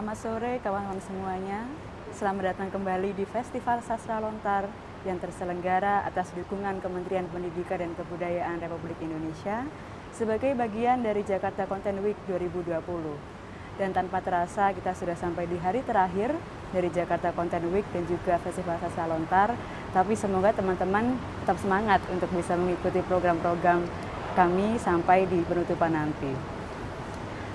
Selamat sore kawan-kawan semuanya. Selamat datang kembali di Festival Sastra Lontar yang terselenggara atas dukungan Kementerian Pendidikan dan Kebudayaan Republik Indonesia sebagai bagian dari Jakarta Content Week 2020. Dan tanpa terasa kita sudah sampai di hari terakhir dari Jakarta Content Week dan juga Festival Sastra Lontar. Tapi semoga teman-teman tetap semangat untuk bisa mengikuti program-program kami sampai di penutupan nanti.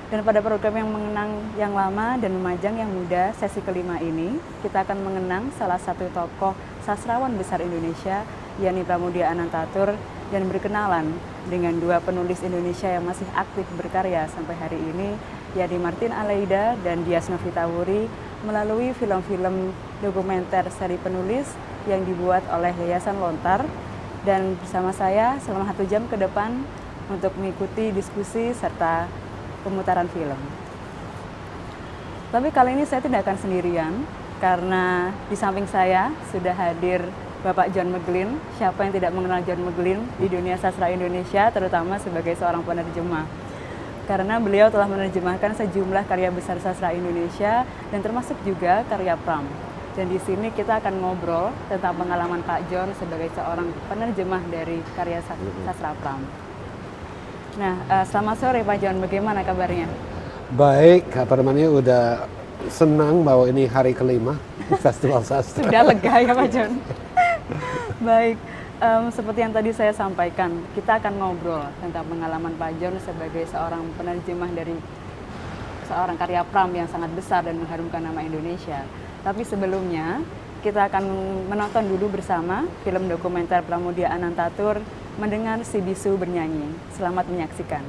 Dan pada program yang mengenang yang lama dan memajang yang muda, sesi kelima ini, kita akan mengenang salah satu tokoh sastrawan besar Indonesia, yakni Pramoedya Anantatur, dan berkenalan dengan dua penulis Indonesia yang masih aktif berkarya sampai hari ini, yakni Martin Alaida dan Dias Novitawuri, melalui film-film dokumenter seri penulis yang dibuat oleh Yayasan Lontar. Dan bersama saya selama 1 jam ke depan untuk mengikuti diskusi serta pemutaran film. Tapi kali ini saya tidak akan sendirian karena di samping saya sudah hadir Bapak John McGlynn. Siapa yang tidak mengenal John McGlynn di dunia sastra Indonesia, terutama sebagai seorang penerjemah. Karena beliau telah menerjemahkan sejumlah karya besar sastra Indonesia dan termasuk juga karya Pram. Dan di sini kita akan ngobrol tentang pengalaman Pak John sebagai seorang penerjemah dari karya sastra Pram. Nah, selamat sore Pak John, bagaimana kabarnya? Baik, udah senang bahwa ini hari kelima Festival Sastra. Sudah lega ya Pak John? Baik, seperti yang tadi saya sampaikan, kita akan ngobrol tentang pengalaman Pak John sebagai seorang penerjemah dari seorang karya Pram yang sangat besar dan mengharumkan nama Indonesia. Tapi sebelumnya, kita akan menonton dulu bersama film dokumenter Pramoedya Anantatur, Mendengar Si Bisu Bernyanyi. Selamat menyaksikan.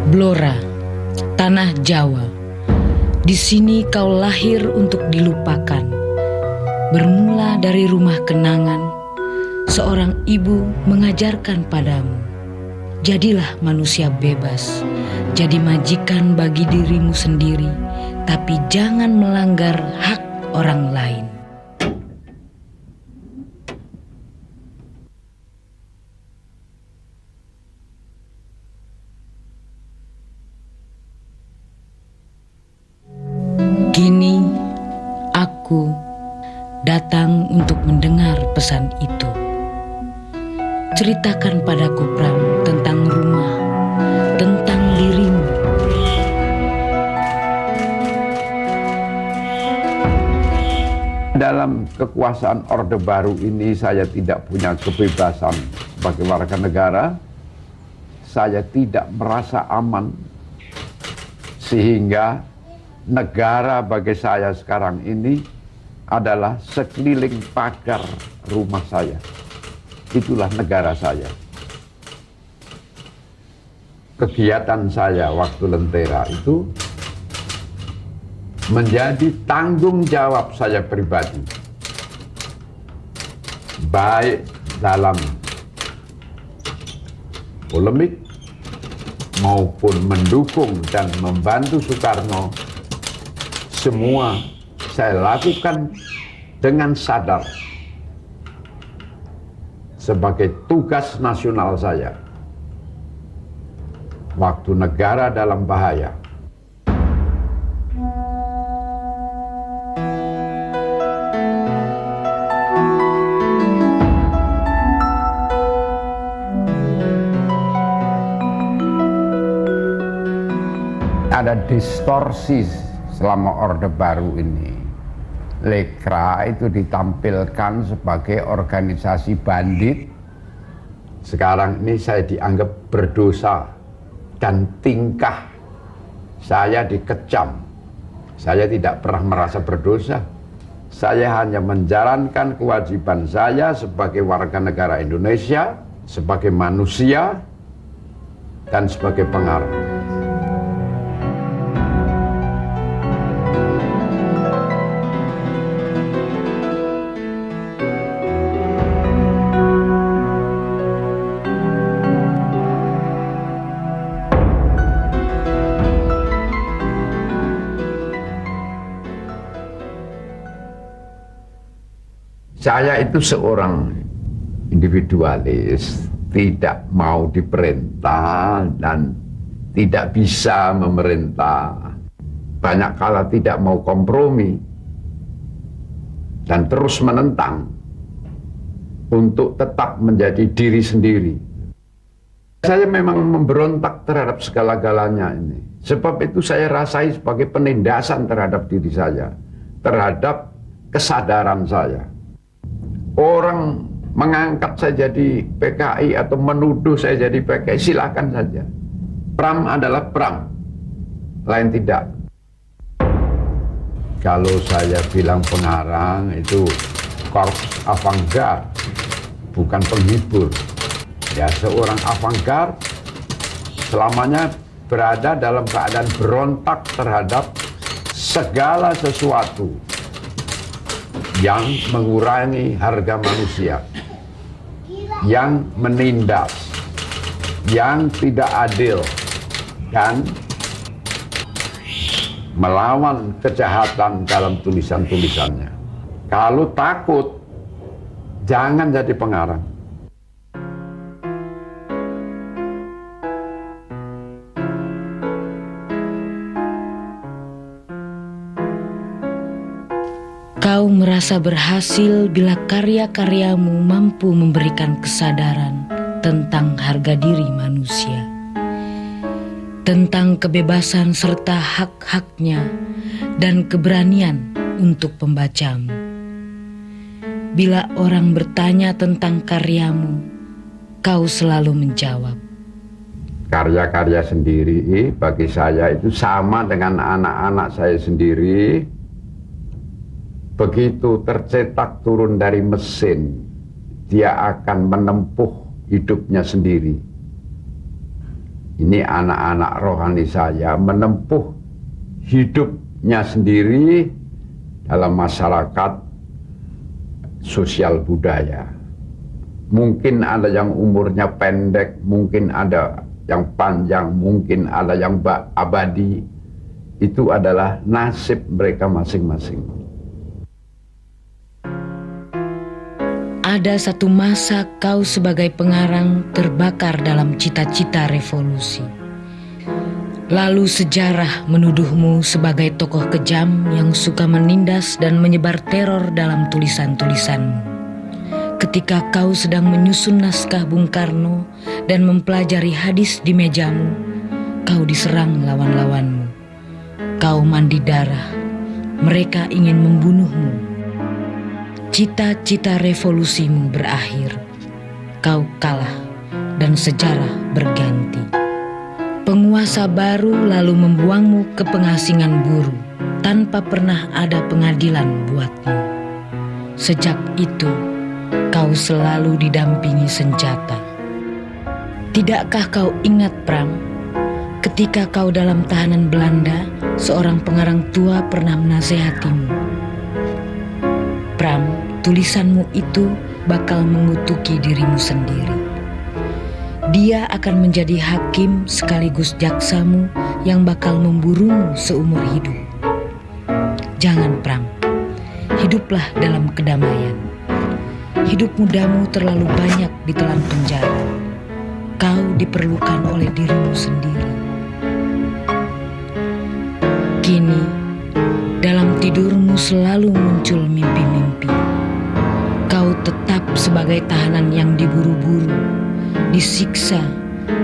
Blora, tanah Jawa. Di sini kau lahir untuk dilupakan. Bermula dari rumah kenangan, seorang ibu mengajarkan padamu. Jadilah manusia bebas, jadi majikan bagi dirimu sendiri, tapi jangan melanggar hak orang lain. Kini aku datang untuk mendengar pesan itu. Ceritakan padaku Pram tentang rumah, tentang dirimu. Dalam kekuasaan Orde Baru ini saya tidak punya kebebasan sebagai warga negara. Saya tidak merasa aman sehingga negara bagi saya sekarang ini adalah sekeliling pagar rumah saya. Itulah negara saya. Kegiatan saya waktu lentera itu menjadi tanggung jawab saya pribadi. Baik dalam polemik maupun mendukung dan membantu Soekarno, semua saya lakukan dengan sadar sebagai tugas nasional saya. Waktu negara dalam bahaya, ada distorsi selama Orde Baru ini. Lekra itu ditampilkan sebagai organisasi bandit. Sekarang ini saya dianggap berdosa dan tingkah saya dikecam. Saya tidak pernah merasa berdosa. Saya hanya menjalankan kewajiban saya sebagai warga negara Indonesia, sebagai manusia, dan sebagai pengarang. Saya itu seorang individualis, tidak mau diperintah dan tidak bisa memerintah. Banyak kala tidak mau kompromi dan terus menentang untuk tetap menjadi diri sendiri. Saya memang memberontak terhadap segala-galanya ini. Sebab itu saya rasai sebagai penindasan terhadap diri saya, terhadap kesadaran saya. Orang mengangkat saya jadi PKI atau menuduh saya jadi PKI, silakan saja. Pram adalah Pram, lain tidak. Kalau saya bilang pengarang itu korps avant-garde, bukan penghibur. Ya, seorang avant-garde selamanya berada dalam keadaan berontak terhadap segala sesuatu yang mengurangi harga manusia, yang menindas, yang tidak adil, dan melawan kejahatan dalam tulisan-tulisannya. Kalau takut, jangan jadi pengarang. Kau merasa berhasil bila karya-karyamu mampu memberikan kesadaran tentang harga diri manusia, tentang kebebasan serta hak-haknya dan keberanian untuk pembacamu. Bila orang bertanya tentang karyamu, kau selalu menjawab, Karya-karya sendiri bagi saya itu sama dengan anak-anak saya sendiri. Begitu tercetak turun dari mesin, dia akan menempuh hidupnya sendiri. Ini anak-anak rohani saya menempuh hidupnya sendiri dalam masyarakat sosial budaya. Mungkin ada yang umurnya pendek, mungkin ada yang panjang, mungkin ada yang abadi. Itu adalah nasib mereka masing-masing. ada satu masa kau sebagai pengarang terbakar dalam cita-cita revolusi. Lalu sejarah menuduhmu sebagai tokoh kejam yang suka menindas dan menyebar teror dalam tulisan-tulisanmu. Ketika kau sedang menyusun naskah Bung Karno dan mempelajari hadis di mejamu, kau diserang lawan-lawanmu. Kau mandi darah, mereka ingin membunuhmu. Cita-cita revolusimu berakhir, kau kalah dan sejarah berganti. Penguasa baru lalu membuangmu ke pengasingan buruh tanpa pernah ada pengadilan buatmu. Sejak itu, kau selalu didampingi senjata. Tidakkah kau ingat, Pram, ketika kau dalam tahanan Belanda, seorang pengarang tua pernah menasehatimu? Pram, tulisanmu itu bakal mengutuki dirimu sendiri. Dia akan menjadi hakim sekaligus jaksamu yang bakal memburumu seumur hidup. Jangan, Pram, hiduplah dalam kedamaian. Hidup mudamu terlalu banyak ditelan penjara. Kau diperlukan oleh dirimu sendiri. Kini, dalam tidurmu selalu muncul mimpi-mimpi. Kau tetap sebagai tahanan yang diburu-buru, disiksa,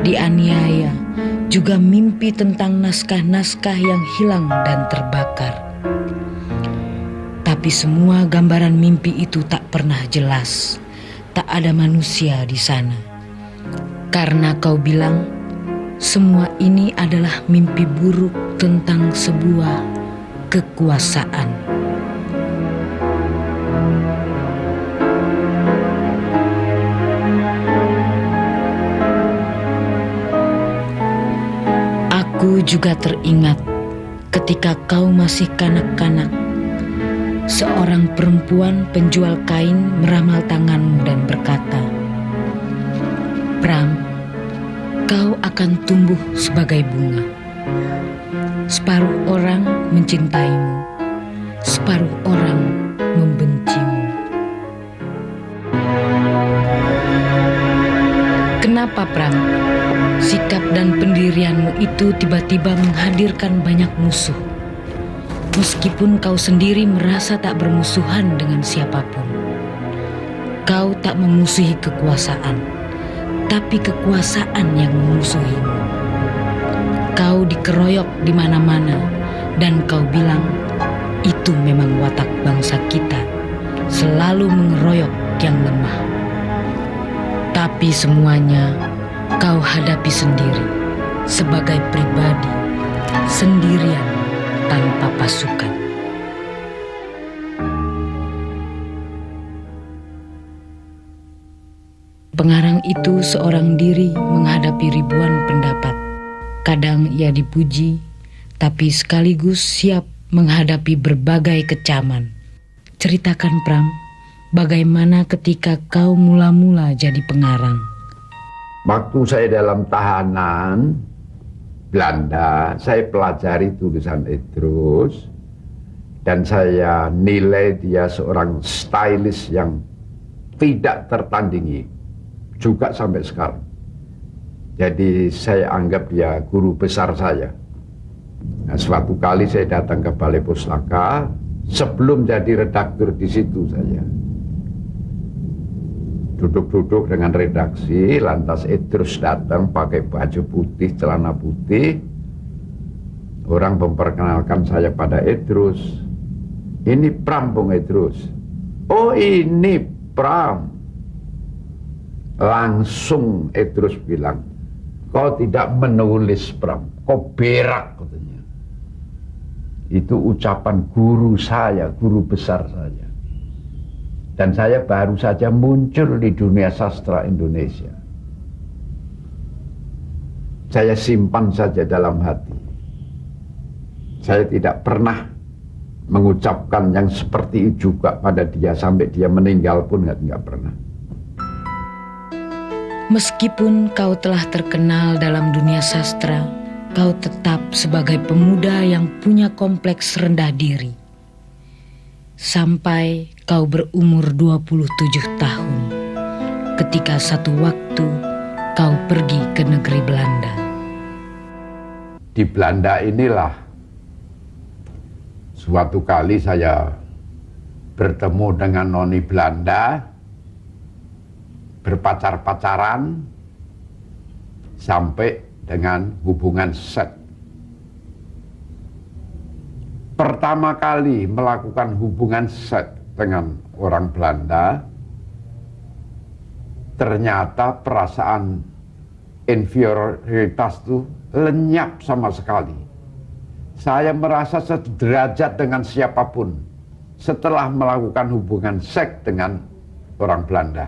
dianiaya, juga mimpi tentang naskah-naskah yang hilang dan terbakar. Tapi semua gambaran mimpi itu tak pernah jelas. Tak ada manusia di sana. Karena kau bilang, semua ini adalah mimpi buruk tentang sebuah kekuasaan. Aku juga teringat ketika kau masih kanak-kanak, seorang perempuan penjual kain meramal tanganmu dan berkata, "Pram, kau akan tumbuh sebagai bunga. Separuh orang mencintaimu, separuh orang membencimu." Kenapa, Pram? Sikap dan pendirianmu itu tiba-tiba menghadirkan banyak musuh. Meskipun kau sendiri merasa tak bermusuhan dengan siapapun. Kau tak memusuhi kekuasaan, tapi kekuasaan yang memusuhimu. Kau dikeroyok di mana-mana, dan kau bilang, itu memang watak bangsa kita, selalu mengeroyok yang lemah. Tapi semuanya kau hadapi sendiri, sebagai pribadi, sendirian, tanpa pasukan. Pengarang itu seorang diri menghadapi ribuan pendapat. Kadang ia dipuji, tapi sekaligus siap menghadapi berbagai kecaman. Ceritakan, Pram, bagaimana ketika kau mula-mula jadi pengarang? Waktu saya dalam tahanan Belanda, saya pelajari tulisan Idrus dan saya nilai dia seorang stylis yang tidak tertandingi juga sampai sekarang. Jadi saya anggap dia guru besar saya. Nah, suatu kali saya datang ke Balai Pustaka sebelum jadi redaktur di situ saya. Duduk-duduk dengan redaksi, lantas Idrus datang pakai baju putih, celana putih. Orang memperkenalkan saya pada Idrus. Ini Pram, Bung Idrus. Oh, ini Pram. Langsung Idrus bilang, kau tidak menulis, Pram. Kau berak, katanya. Itu ucapan guru saya, guru besar saya. Dan saya baru saja muncul di dunia sastra Indonesia. Saya simpan saja dalam hati. Saya tidak pernah mengucapkan yang seperti itu juga pada dia sampai dia meninggal pun nggak pernah. Meskipun kau telah terkenal dalam dunia sastra, kau tetap sebagai pemuda yang punya kompleks rendah diri. Sampai kau berumur 27 tahun, ketika satu waktu kau pergi ke negeri Belanda. Di Belanda inilah suatu kali saya bertemu dengan noni Belanda, berpacar-pacaran, sampai dengan hubungan seks. Pertama kali melakukan hubungan seks dengan orang Belanda, ternyata perasaan inferioritas itu lenyap sama sekali. Saya merasa sederajat dengan siapapun setelah melakukan hubungan seks dengan orang Belanda.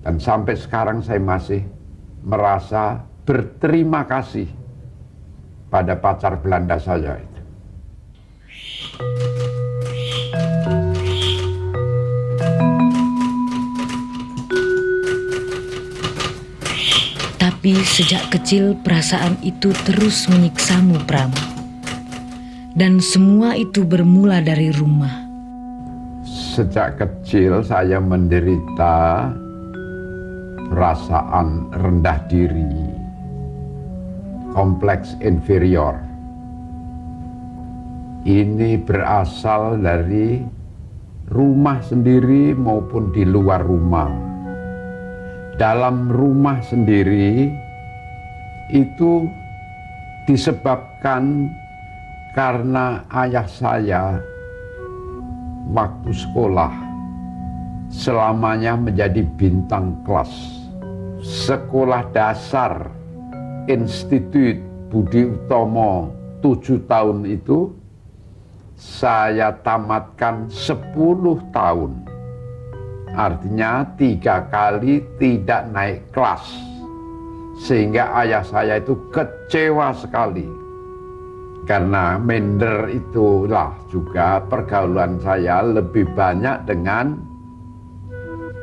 Dan sampai sekarang saya masih merasa berterima kasih pada pacar Belanda saya itu. Tapi sejak kecil perasaan itu terus menyiksamu, Pram. Dan semua itu bermula dari rumah. Sejak kecil saya menderita perasaan rendah diri, kompleks inferior. Ini berasal dari rumah sendiri maupun di luar rumah. Dalam rumah sendiri, itu disebabkan karena ayah saya waktu sekolah selamanya menjadi bintang kelas. Sekolah dasar Institut Budi Utomo 7 tahun itu saya tamatkan 10 tahun. Artinya 3 kali tidak naik kelas. Sehingga ayah saya itu kecewa sekali. Karena minder itulah juga pergaulan saya lebih banyak dengan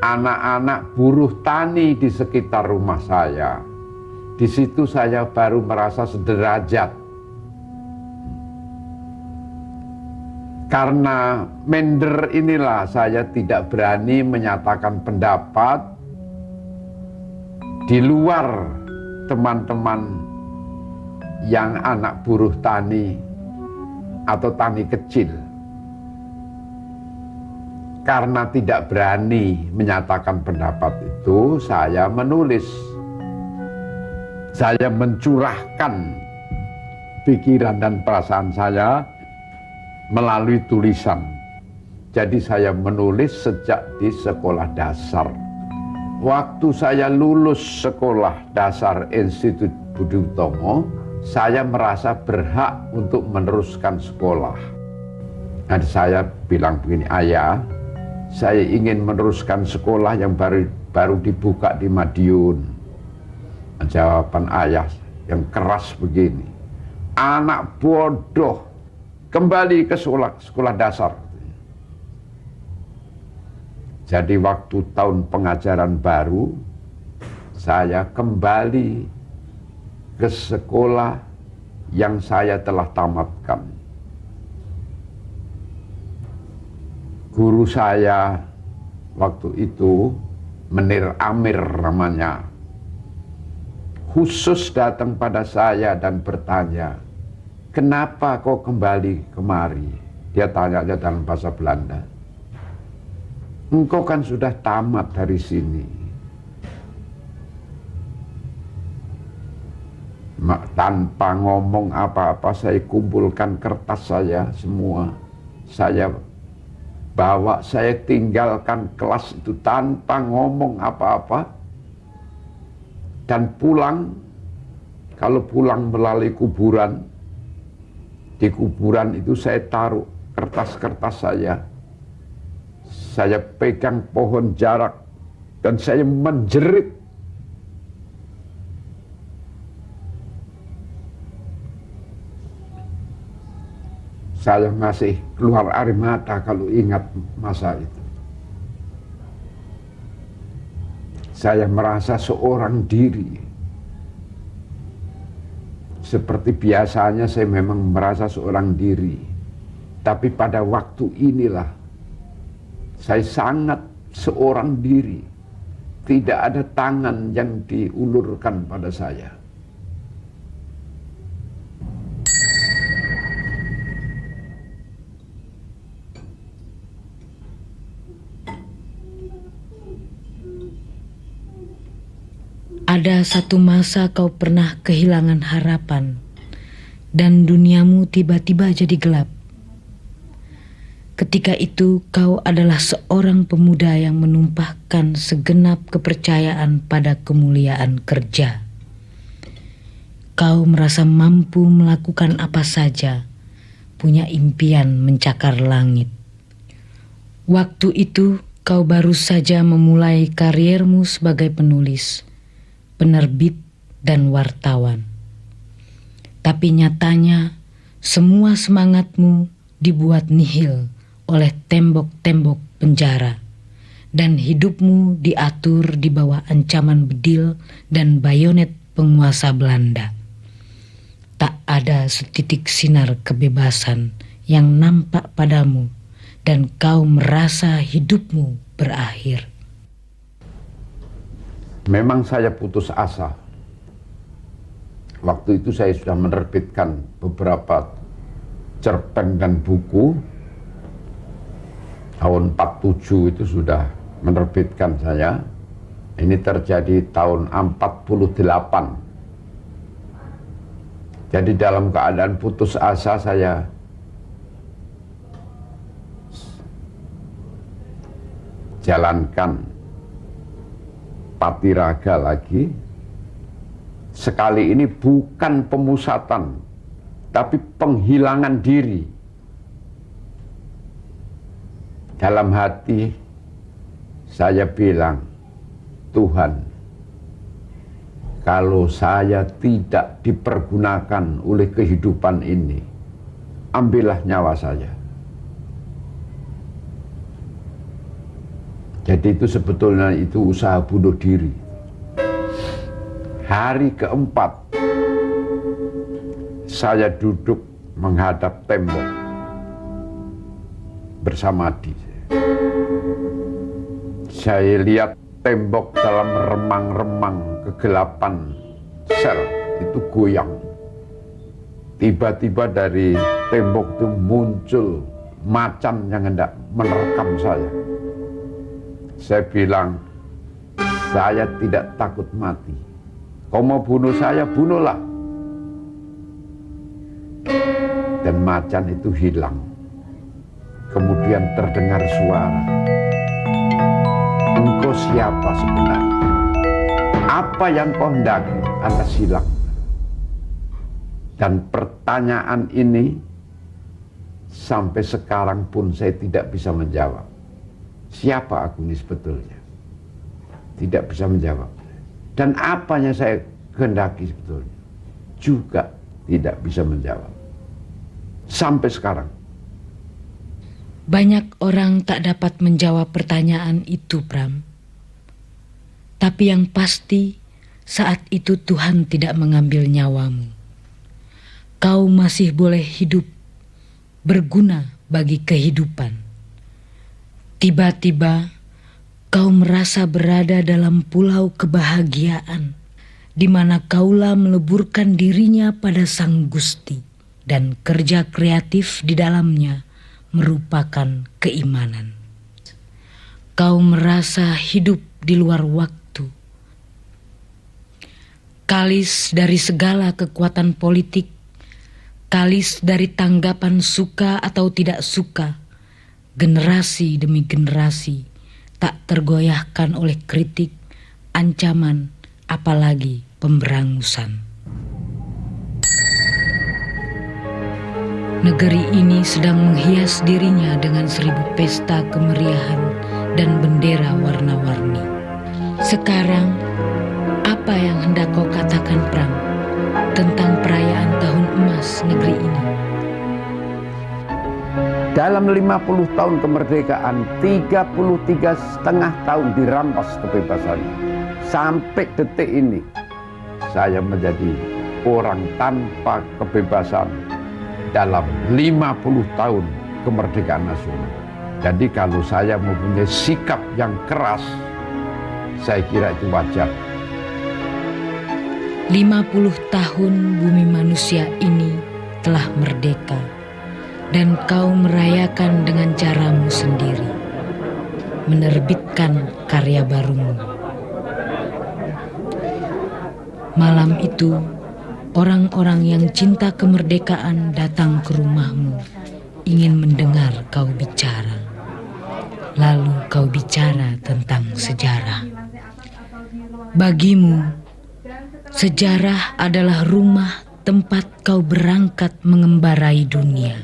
anak-anak buruh tani di sekitar rumah saya. Di situ saya baru merasa sederajat. Karena minder inilah saya tidak berani menyatakan pendapat di luar teman-teman yang anak buruh tani atau tani kecil. Karena tidak berani menyatakan pendapat itu, saya menulis. Saya mencurahkan pikiran dan perasaan saya melalui tulisan. Jadi saya menulis sejak di sekolah dasar. Waktu saya lulus sekolah dasar Institut Budi Utomo, saya merasa berhak untuk meneruskan sekolah. Dan saya bilang begini, ayah, saya ingin meneruskan sekolah yang baru dibuka di Madiun. Jawaban ayah yang keras begini, anak bodoh, kembali ke sekolah dasar. Jadi waktu tahun pengajaran baru, saya kembali ke sekolah yang saya telah tamatkan. Guru saya waktu itu, Menir Amir namanya, khusus datang pada saya dan bertanya, kenapa kau kembali kemari? Dia tanya aja dalam bahasa Belanda. Engkau kan sudah tamat dari sini. Tanpa ngomong apa-apa, saya kumpulkan kertas saya semua. Saya bawa, saya tinggalkan kelas itu tanpa ngomong apa-apa. Dan pulang, kalau pulang melalui kuburan, di kuburan itu saya taruh kertas-kertas saya pegang pohon jarak, dan saya menjerit. Saya masih keluar air mata kalau ingat masa itu. Saya merasa seorang diri. Seperti biasanya saya memang merasa seorang diri. Tapi pada waktu inilah saya sangat seorang diri. Tidak ada tangan yang diulurkan pada saya. Ada satu masa kau pernah kehilangan harapan dan duniamu tiba-tiba jadi gelap. Ketika itu kau adalah seorang pemuda yang menumpahkan segenap kepercayaan pada kemuliaan kerja. Kau merasa mampu melakukan apa saja, punya impian mencakar langit. Waktu itu kau baru saja memulai kariermu sebagai penulis, penerbit, dan wartawan. Tapi nyatanya semua semangatmu dibuat nihil oleh tembok-tembok penjara, dan hidupmu diatur di bawah ancaman bedil dan bayonet penguasa Belanda. Tak ada setitik sinar kebebasan yang nampak padamu, dan kau merasa hidupmu berakhir. Memang saya putus asa. Waktu itu saya sudah menerbitkan beberapa cerpen dan buku. Tahun 47 itu sudah menerbitkan saya. Ini terjadi tahun 48. Jadi dalam keadaan putus asa saya jalankan patiraga lagi. Sekali ini bukan pemusatan, tapi penghilangan diri. Dalam hati saya bilang, Tuhan, kalau saya tidak dipergunakan oleh kehidupan ini, ambillah nyawa saya. Jadi itu sebetulnya itu usaha bunuh diri. Hari keempat, saya duduk menghadap tembok bersama Adi. Saya lihat tembok dalam remang-remang kegelapan sel itu goyang. Tiba-tiba dari tembok itu muncul macan yang hendak menerkam saya. Saya bilang, saya tidak takut mati. Kau mau bunuh saya, bunuhlah. Dan macan itu hilang. Kemudian terdengar suara. Engkau siapa sebenarnya? Apa yang kau hendaki atas hilang? Dan pertanyaan ini sampai sekarang pun saya tidak bisa menjawab. Siapa aku ini sebetulnya? Tidak bisa menjawab. Dan apa yang saya kehendaki sebetulnya? Juga tidak bisa menjawab. Sampai sekarang. Banyak orang tak dapat menjawab pertanyaan itu, Pram. Tapi yang pasti, saat itu Tuhan tidak mengambil nyawamu. Kau masih boleh hidup, berguna bagi kehidupan. Tiba-tiba, kau merasa berada dalam pulau kebahagiaan, di mana kaulah meleburkan dirinya pada Sang Gusti, dan kerja kreatif di dalamnya merupakan keimanan. Kau merasa hidup di luar waktu. Kalis dari segala kekuatan politik, kalis dari tanggapan suka atau tidak suka, generasi demi generasi tak tergoyahkan oleh kritik, ancaman, apalagi pemberangusan. Negeri ini sedang menghias dirinya dengan 1000 pesta kemeriahan dan bendera warna-warni. Sekarang, apa yang hendak kau katakan, Pram, tentang perayaan tahun emas negeri ini? Dalam 50 tahun kemerdekaan, 33,5 tahun dirampas kebebasan. Sampai detik ini, saya menjadi orang tanpa kebebasan dalam 50 tahun kemerdekaan nasional. Jadi kalau saya mempunyai sikap yang keras, saya kira itu wajar. 50 tahun bumi manusia ini telah merdeka, dan kau merayakan dengan caramu sendiri, menerbitkan karya barumu. Malam itu, orang-orang yang cinta kemerdekaan datang ke rumahmu, ingin mendengar kau bicara. Lalu kau bicara tentang sejarah. Bagimu, sejarah adalah rumah tempat kau berangkat mengembarai dunia.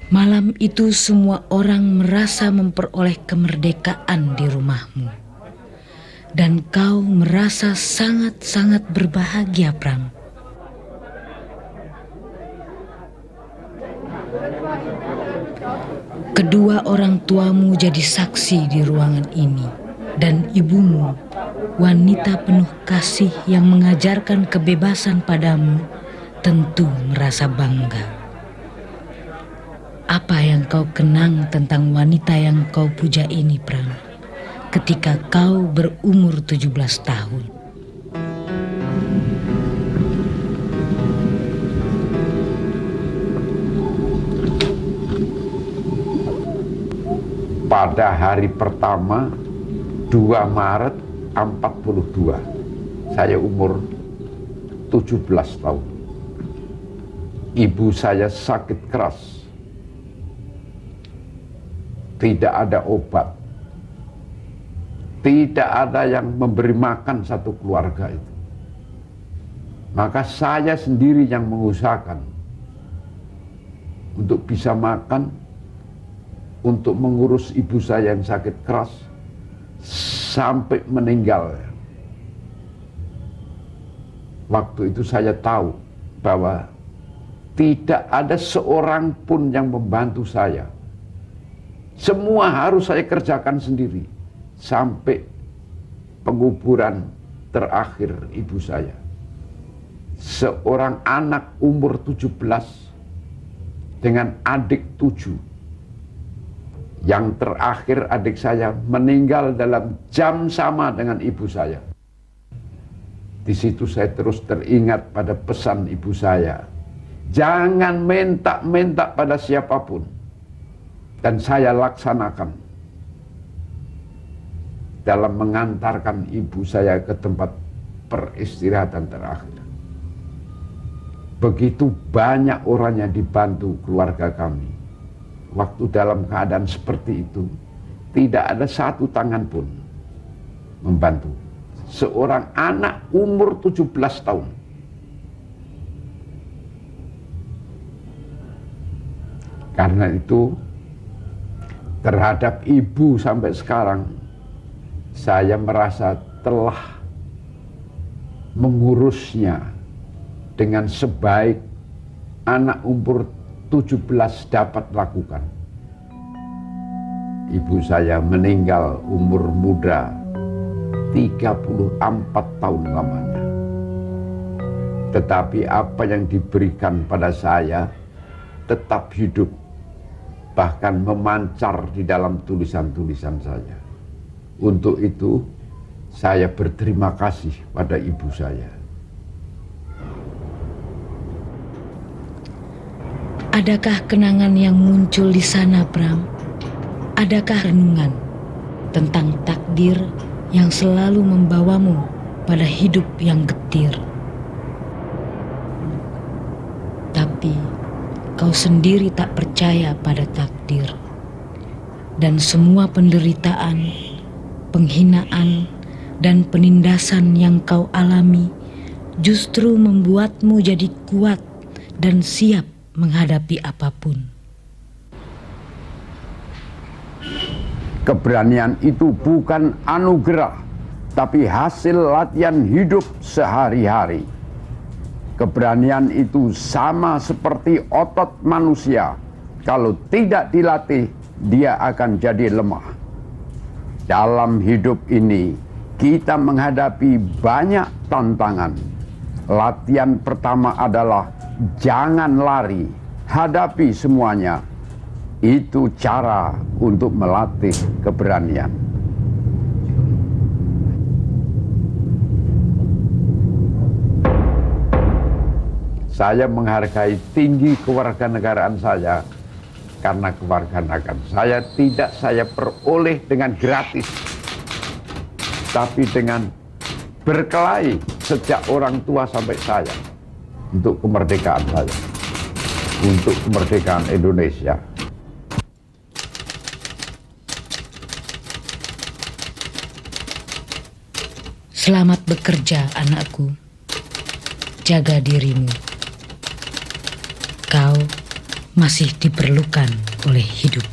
Malam itu semua orang merasa memperoleh kemerdekaan di rumahmu. Dan kau merasa sangat-sangat berbahagia, Pram. Kedua orang tuamu jadi saksi di ruangan ini, dan ibumu, wanita penuh kasih yang mengajarkan kebebasan padamu, tentu merasa bangga. Apa yang kau kenang tentang wanita yang kau puja ini, Pram, ketika kau berumur 17 tahun? Pada hari pertama 2 Maret 42, saya umur 17 tahun. Ibu saya sakit keras. Tidak ada obat. Tidak ada yang memberi makan satu keluarga itu. Maka saya sendiri yang mengusahakan untuk bisa makan, untuk mengurus ibu saya yang sakit keras sampai meninggal. Waktu itu saya tahu bahwa tidak ada seorang pun yang membantu saya. Semua harus saya kerjakan sendiri sampai penguburan terakhir ibu saya. Seorang anak umur 17 dengan adik 7. Yang terakhir adik saya meninggal dalam jam sama dengan ibu saya. Di situ saya terus teringat pada pesan ibu saya. Jangan minta-minta pada siapapun. Dan saya laksanakan dalam mengantarkan ibu saya ke tempat peristirahatan terakhir. Begitu banyak orang yang dibantu keluarga kami. Waktu dalam keadaan seperti itu, tidak ada satu tangan pun membantu. Seorang anak umur 17 tahun. Karena itu, terhadap ibu sampai sekarang, saya merasa telah mengurusnya dengan sebaik anak umur 17 dapat lakukan. Ibu saya meninggal umur muda 34 tahun lamanya. Tetapi apa yang diberikan pada saya tetap hidup, bahkan memancar di dalam tulisan-tulisan saya. Untuk itu, saya berterima kasih pada ibu saya. Adakah kenangan yang muncul di sana, Pram? Adakah renungan tentang takdir yang selalu membawamu pada hidup yang getir? Tapi kau sendiri tak percaya pada takdir. Dan semua penderitaan, penghinaan, dan penindasan yang kau alami justru membuatmu jadi kuat dan siap menghadapi apapun. Keberanian itu bukan anugerah, tapi hasil latihan hidup sehari-hari. Keberanian itu sama seperti otot manusia. Kalau tidak dilatih, dia akan jadi lemah. Dalam hidup ini, kita menghadapi banyak tantangan. Latihan pertama adalah jangan lari, hadapi semuanya. Itu cara untuk melatih keberanian. Saya menghargai tinggi kewarganegaraan saya karena kewarganegaraan saya tidak saya peroleh dengan gratis, tapi dengan berkelahi sejak orang tua sampai saya untuk kemerdekaan saya, untuk kemerdekaan Indonesia. Selamat bekerja, anakku. Jaga dirimu. Kau masih diperlukan oleh hidup.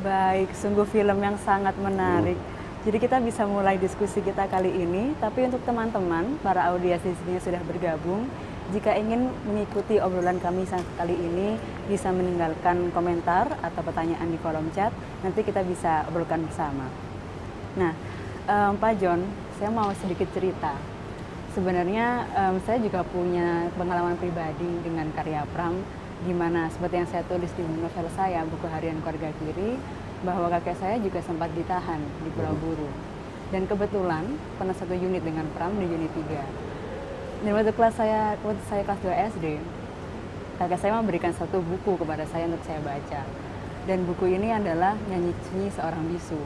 Baik, sungguh film yang sangat menarik. Jadi kita bisa mulai diskusi kita kali ini, tapi untuk teman-teman, para audiens di sini sudah bergabung, jika ingin mengikuti obrolan kami kali ini, bisa meninggalkan komentar atau pertanyaan di kolom chat, nanti kita bisa obrolkan bersama. Nah, Pak John, saya mau sedikit cerita. Sebenarnya saya juga punya pengalaman pribadi dengan karya Pram, di mana seperti yang saya tulis di novel saya, Buku Harian Keluarga Kiri, bahwa kakek saya juga sempat ditahan di Pulau Buru. Dan kebetulan pernah satu unit dengan Pram di unit 3. Dan waktu saya kelas 2 SD, kakek saya memberikan satu buku kepada saya untuk saya baca. Dan buku ini adalah Nyanyi Sunyi Seorang Bisu.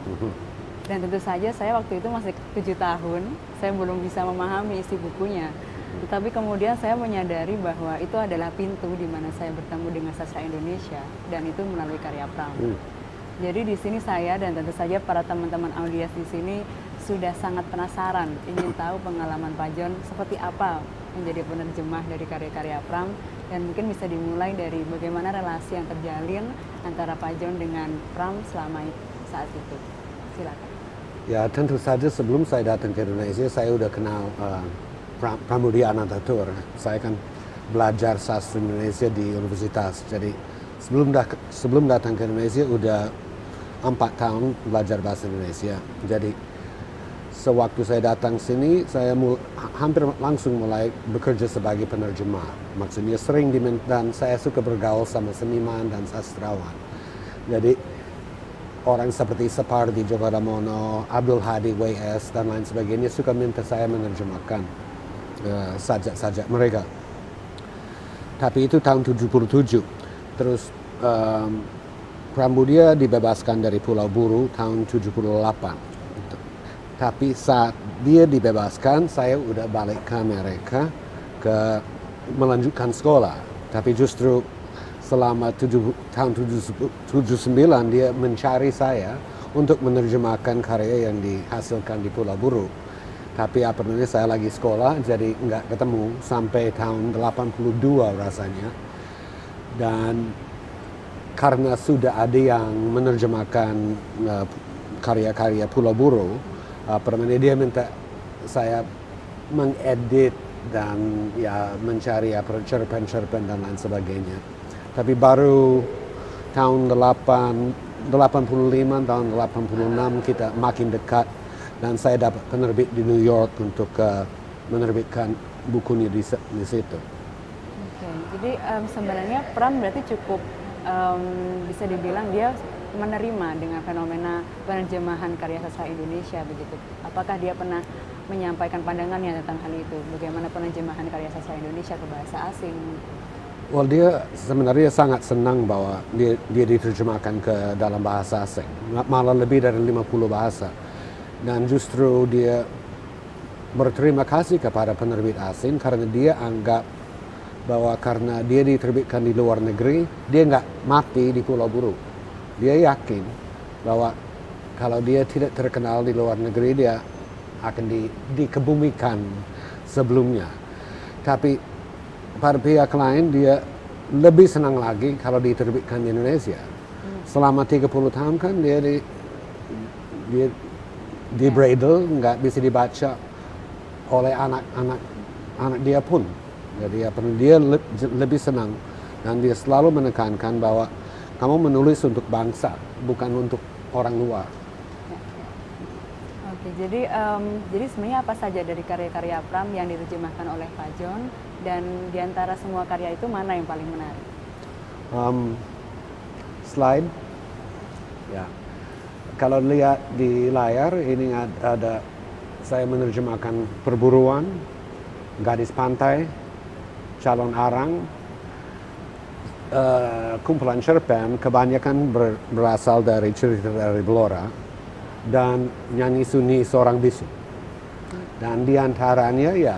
Dan tentu saja saya waktu itu masih 7 tahun, saya belum bisa memahami isi bukunya. Tetapi kemudian saya menyadari bahwa itu adalah pintu di mana saya bertemu dengan sastra Indonesia, dan itu melalui karya Pram. Jadi di sini saya dan tentu saja para teman-teman audiens di sini sudah sangat penasaran, ingin tahu pengalaman Pak John seperti apa menjadi penerjemah dari karya-karya Pram, dan mungkin bisa dimulai dari bagaimana relasi yang terjalin antara Pak John dengan Pram selama saat itu. Silakan. Ya tentu saja sebelum saya datang ke Indonesia saya udah kenal Pramudia Anantatur. Saya kan belajar sastra Indonesia di universitas. Jadi sebelum datang ke Indonesia udah 4 tahun belajar bahasa Indonesia. Jadi sewaktu saya datang sini, saya hampir langsung mulai bekerja sebagai penerjemah. Maksudnya sering dan saya suka bergaul sama seniman dan sastrawan. Jadi orang seperti Sapardi Djoko Damono, Abdul Hadi W.S. dan lain sebagainya suka minta saya menerjemahkan sajak-sajak mereka. Tapi itu tahun 77. Terus Pramudia dibebaskan dari Pulau Buru tahun 78. Tapi saat dia dibebaskan, saya udah balik ke Amerika melanjutkan sekolah. Tapi justru selama tahun 79 dia mencari saya untuk menerjemahkan karya yang dihasilkan di Pulau Buru. Tapi apa namanya saya lagi sekolah, jadi nggak ketemu sampai tahun 82 rasanya. Dan karena sudah ada yang menerjemahkan karya-karya Pulau Buru, dia minta saya mengedit dan ya mencari cerpen-cerpen dan lain sebagainya. Tapi baru tahun 85, tahun 86 kita makin dekat dan saya dapat penerbit di New York untuk menerbitkan bukunya di situ. Oke, jadi sebenarnya Pram berarti cukup bisa dibilang dia menerima dengan fenomena penerjemahan karya sastra Indonesia begitu. Apakah dia pernah menyampaikan pandangannya tentang hal itu? Bagaimana penerjemahan karya sastra Indonesia ke bahasa asing? Well, dia sebenarnya sangat senang bahwa dia diterjemahkan ke dalam bahasa asing, malah lebih dari 50 bahasa. Dan justru dia berterima kasih kepada penerbit asing karena dia anggap bahwa karena dia diterbitkan di luar negeri, dia nggak mati di Pulau Buru. Dia yakin bahwa kalau dia tidak terkenal di luar negeri, dia akan dikebumikan sebelumnya. Tapi pada pihak lain, dia lebih senang lagi kalau diterbitkan di Indonesia. Selama 30 tahun kan dia di Braille, nggak bisa dibaca oleh anak dia pun. Jadi dia lebih senang dan dia selalu menekankan bahwa kamu menulis untuk bangsa, bukan untuk orang luar. Oke, jadi sebenarnya apa saja dari karya-karya Pram yang diterjemahkan oleh Pak John, dan diantara semua karya itu mana yang paling menarik? Slide, ya. Kalau lihat di layar ini ada saya menerjemahkan Perburuan, Gadis Pantai, Calon Arang, kumpulan cerpen kebanyakan berasal dari cerita dari Blora dan Nyanyi Sunyi Seorang Bisu. Dan di antaranya ya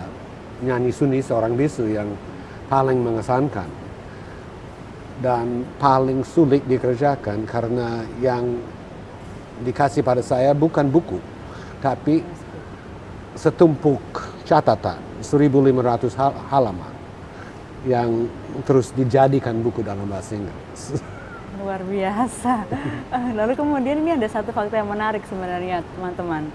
Nyanyi Sunyi Seorang Bisu yang paling mengesankan dan paling sulit dikerjakan karena yang dikasih pada saya bukan buku, tapi setumpuk catatan 1.500 halaman yang terus dijadikan buku dalam bahasa Inggris. Luar biasa. Lalu kemudian ini ada satu fakta yang menarik sebenarnya teman-teman.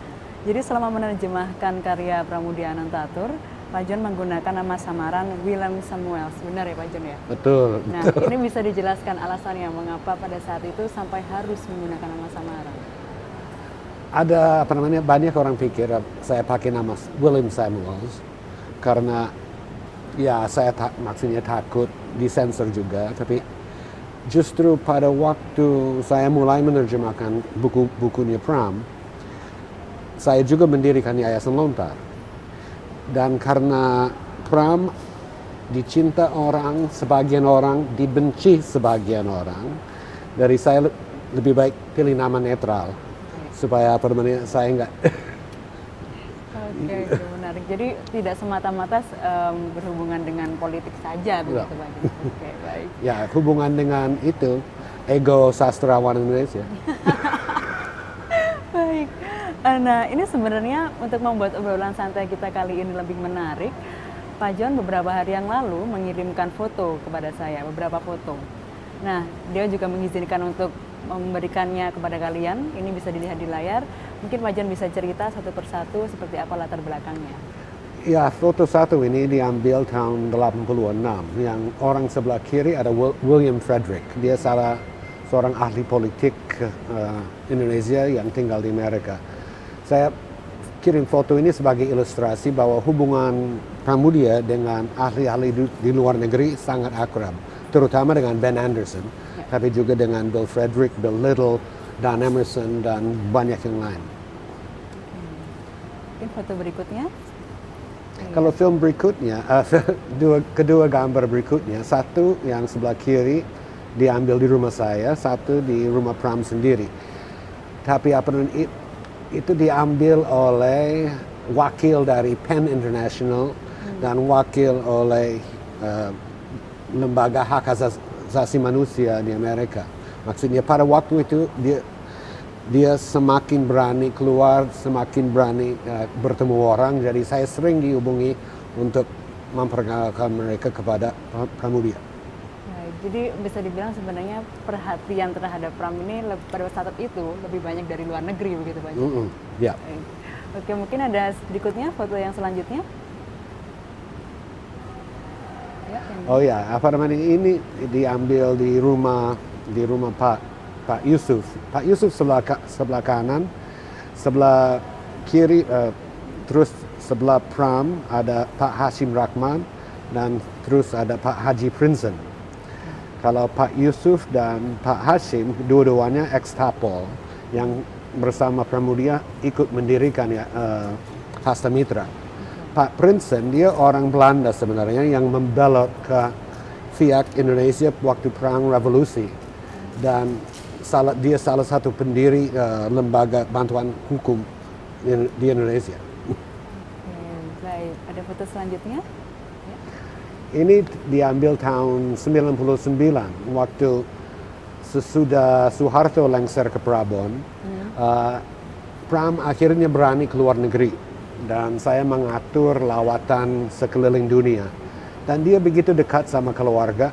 Jadi selama menerjemahkan karya Pramudia Anantatur, Pak John menggunakan nama samaran Willem Samuels. Benar ya Pak John ya? Betul. Nah, ini bisa dijelaskan alasannya mengapa pada saat itu sampai harus menggunakan nama samaran. Ada banyak orang pikir saya pakai nama Willem Samuels karena ya saya maksudnya takut disensor juga, tapi justru pada waktu saya mulai menerjemahkan bukunya Pram, saya juga mendirikan Yayasan Lontar. Dan karena Pram dicinta orang, sebagian orang dibenci sebagian orang, dari saya lebih baik pilih nama netral supaya saya enggak. Oke, itu menarik. Jadi tidak semata-mata berhubungan dengan politik saja begitu Pak John. Oke, baik. Ya, hubungan dengan itu ego sastrawan Indonesia. Baik. Nah, ini sebenarnya untuk membuat obrolan santai kita kali ini lebih menarik, Pak John beberapa hari yang lalu mengirimkan foto kepada saya, beberapa foto. Nah, dia juga mengizinkan untuk memberikannya kepada kalian. Ini bisa dilihat di layar. Mungkin Pak John bisa cerita satu persatu seperti apa latar belakangnya. Ya, foto satu ini diambil tahun 86. Yang orang sebelah kiri ada William Frederick. Dia seorang ahli politik Indonesia yang tinggal di Amerika. Saya kirim foto ini sebagai ilustrasi bahwa hubungan Pramudia dengan ahli-ahli di luar negeri sangat akrab, terutama dengan Ben Anderson, tapi juga dengan Bill Frederick, Bill Little, Dan Emerson, dan banyak yang lain. Mungkin foto berikutnya. Kalau film berikutnya, kedua gambar berikutnya, satu yang sebelah kiri diambil di rumah saya, satu di rumah Pram sendiri. Tapi itu diambil oleh wakil dari PEN International dan wakil oleh lembaga hak asasi manusia di Amerika. Maksudnya pada waktu itu dia semakin berani keluar, semakin berani bertemu orang. Jadi saya sering dihubungi untuk memperkenalkan mereka kepada Pramudia. Jadi bisa dibilang sebenarnya perhatian terhadap Pram ini pada saat itu lebih banyak dari luar negeri begitu Pak? Ya. Oke, mungkin ada berikutnya foto yang selanjutnya. Ya, oh ya, ini diambil di rumah Pak Yusuf. Pak Yusuf sebelah kanan, sebelah kiri, terus sebelah Pram ada Pak Hashim Rahman dan terus ada Pak Haji Prinsen. Kalau Pak Yusuf dan Pak Hashim, dua-duanya ex-Tapol yang bersama Pramudia ikut mendirikan Hasta Mitra. Pak Prinsen, dia orang Belanda sebenarnya yang membelot ke pihak Indonesia waktu Perang Revolusi. Dan dia salah satu pendiri lembaga bantuan hukum di Indonesia. Baik, ada foto selanjutnya. Ini diambil tahun 99, waktu sesudah Soeharto lengser ke Prabon. Pram akhirnya berani keluar negeri dan saya mengatur lawatan sekeliling dunia. Dan dia begitu dekat sama keluarga,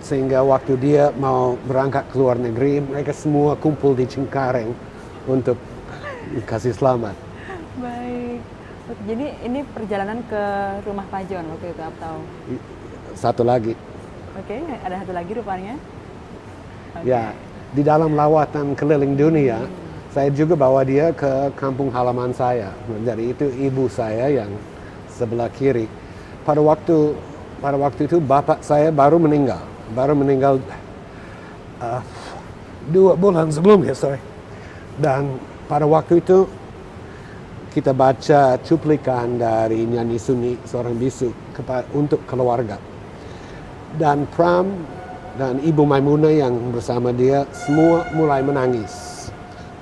sehingga waktu dia mau berangkat ke luar negeri, mereka semua kumpul di Cengkareng untuk kasih selamat. Baik. Jadi ini perjalanan ke rumah Pak John waktu itu atau? Satu lagi. Oke, ada satu lagi rupanya. Ya, di dalam lawatan keliling dunia, saya juga bawa dia ke kampung halaman saya. Jadi itu ibu saya yang sebelah kiri. Pada waktu itu bapak saya baru meninggal 2 bulan sebelumnya, Dan pada waktu itu kita baca cuplikan dari nyanyi Sunni seorang bisu untuk keluarga. Dan Pram dan Ibu Maimunah yang bersama dia semua mulai menangis.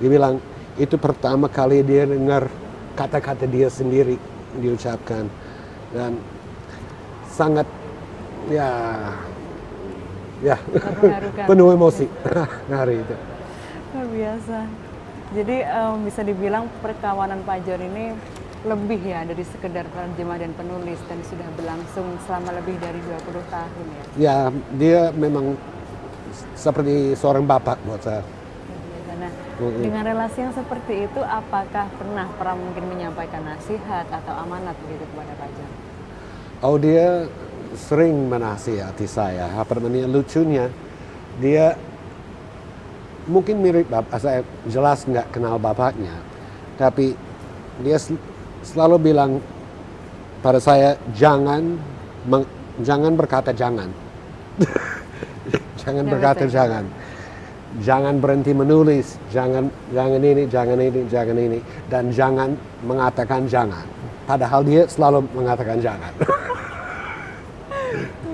Dia bilang itu pertama kali dia dengar kata-kata dia sendiri diucapkan. Dan sangat penuh emosi hari itu. Luar biasa. Jadi bisa dibilang perkawanan Pak John ini lebih ya dari sekedar penerjemah dan penulis dan sudah berlangsung selama lebih dari 20 tahun ya. Ya, dia memang seperti seorang bapak buat saya. Nah, dengan relasi yang seperti itu, apakah pernah Pram mungkin menyampaikan nasihat atau amanat begitu kepada Pak John? Oh, dia sering menasihati saya. Apa namanya, lucunya dia mungkin mirip bapak saya, jelas nggak kenal bapaknya, tapi dia selalu bilang pada saya, jangan berkata jangan. Jangan berkata jangan. Jangan berhenti menulis, jangan ini, dan jangan mengatakan jangan. Padahal dia selalu mengatakan jangan.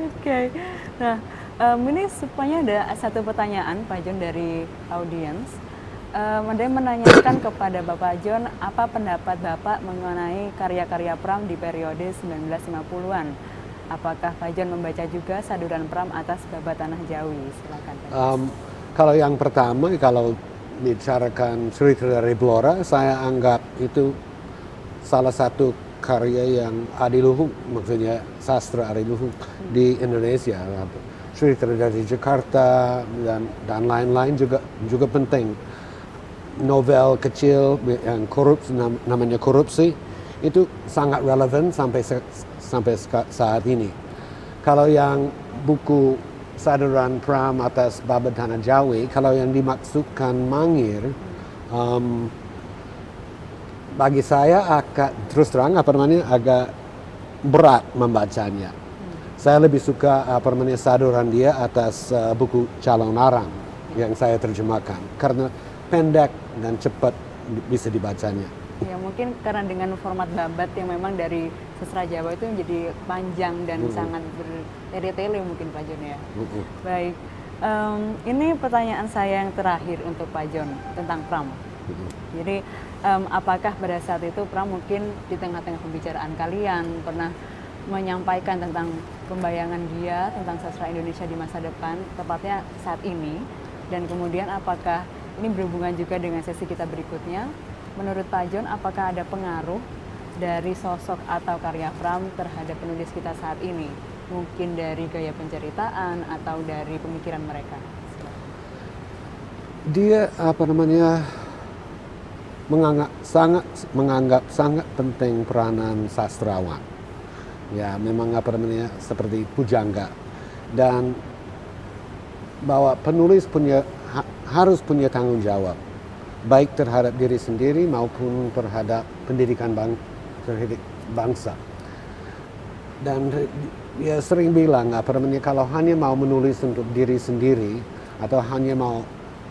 Oke. Nah, ini supaya ada satu pertanyaan Pak John dari audiens. Ada yang menanyakan kepada Bapak John, apa pendapat Bapak mengenai karya-karya Pram di periode 1950-an? Apakah Pak John membaca juga saduran Pram atas Babat Tanah Jawi? Silakan Pak. Kalau yang pertama, kalau bicarakan cerita dari Blora, saya anggap itu salah satu karya yang adiluhung, maksudnya sastra adiluhung di Indonesia. Cerita dari Jakarta dan lain-lain juga penting. Novel kecil yang namanya korupsi itu sangat relevan sampai saat ini. Kalau yang buku saduran Pram atas Babat Tanah Jawi, kalau yang dimaksudkan Mangir, bagi saya terus terang agak berat membacanya. Saya lebih suka saduran dia atas buku Calon Arang yang saya terjemahkan karena pendek dan cepat bisa dibacanya. Ya mungkin karena dengan format babat yang memang dari sastra Jawa itu menjadi panjang dan sangat bertele-tele mungkin Pak John ya. Baik, ini pertanyaan saya yang terakhir untuk Pak John tentang Pram. Jadi apakah pada saat itu Pram mungkin di tengah-tengah pembicaraan kalian pernah menyampaikan tentang pembayangan dia tentang sastra Indonesia di masa depan, tepatnya saat ini, dan kemudian apakah ini berhubungan juga dengan sesi kita berikutnya? Menurut Pak John, apakah ada pengaruh dari sosok atau karya Pram terhadap penulis kita saat ini? Mungkin dari gaya penceritaan atau dari pemikiran mereka? Dia menganggap sangat penting peranan sastrawan. Ya, memang seperti pujangga, dan bahwa penulis harus punya tanggung jawab, baik terhadap diri sendiri maupun terhadap pendidikan bangsa. Dan dia sering bilang kalau hanya mau menulis untuk diri sendiri atau hanya mau